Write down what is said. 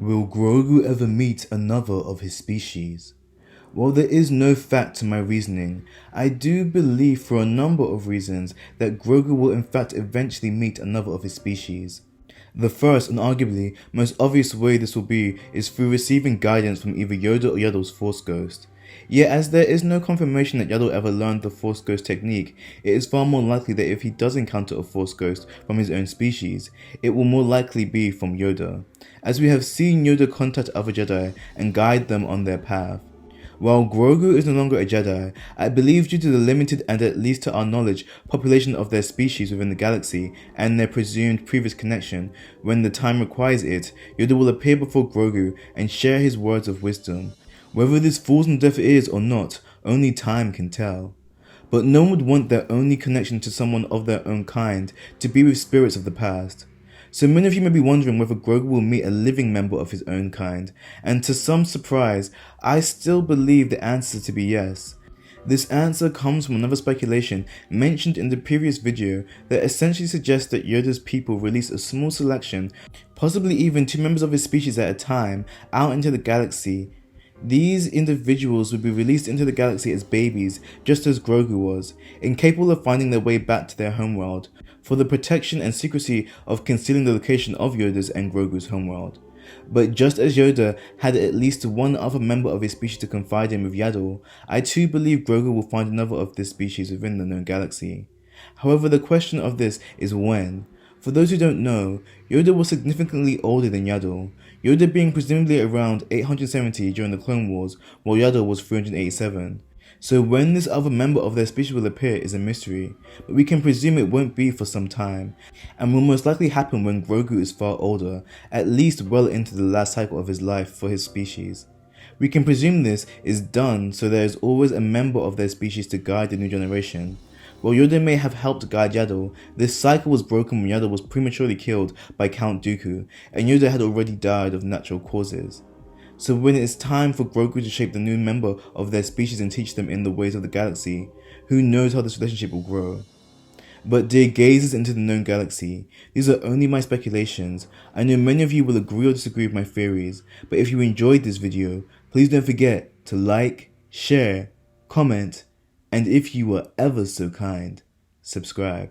Will Grogu ever meet another of his species? While there is no fact to my reasoning, I do believe for a number of reasons that Grogu will in fact eventually meet another of his species. The first and arguably most obvious way this will be is through receiving guidance from either Yoda or Yaddle's Force Ghost. Yet as there is no confirmation that Yaddle ever learned the Force Ghost technique, it is far more likely that if he does encounter a Force Ghost from his own species, it will more likely be from Yoda, as we have seen Yoda contact other Jedi and guide them on their path. While Grogu is no longer a Jedi, I believe due to the limited and at least to our knowledge population of their species within the galaxy and their presumed previous connection, when the time requires it, Yoda will appear before Grogu and share his words of wisdom. Whether this falls on deaf ears or not, only time can tell. But no one would want their only connection to someone of their own kind to be with spirits of the past. So many of you may be wondering whether Grogu will meet a living member of his own kind, and to some surprise, I still believe the answer to be yes. This answer comes from another speculation mentioned in the previous video that essentially suggests that Yoda's people release a small selection, possibly even 2 members of his species at a time, out into the galaxy. These individuals would be released into the galaxy as babies, just as Grogu was, incapable of finding their way back to their homeworld, for the protection and secrecy of concealing the location of Yoda's and Grogu's homeworld. But just as Yoda had at least one other member of his species to confide in with Yaddle, I too believe Grogu will find another of this species within the known galaxy. However, the question of this is when. For those who don't know, Yoda was significantly older than Yaddle, Yoda being presumably around 870 during the Clone Wars, while Yaddle was 387. So when this other member of their species will appear is a mystery, but we can presume it won't be for some time, and will most likely happen when Grogu is far older, at least well into the last cycle of his life for his species. We can presume this is done so there is always a member of their species to guide the new generation. While Yoda may have helped guide Yaddle, this cycle was broken when Yaddle was prematurely killed by Count Dooku, and Yoda had already died of natural causes. So when it is time for Grogu to shape the new member of their species and teach them in the ways of the galaxy, who knows how this relationship will grow. But dear gazers into the known galaxy, these are only my speculations. I know many of you will agree or disagree with my theories, but if you enjoyed this video, please don't forget to like, share, comment, and if you were ever so kind, subscribe.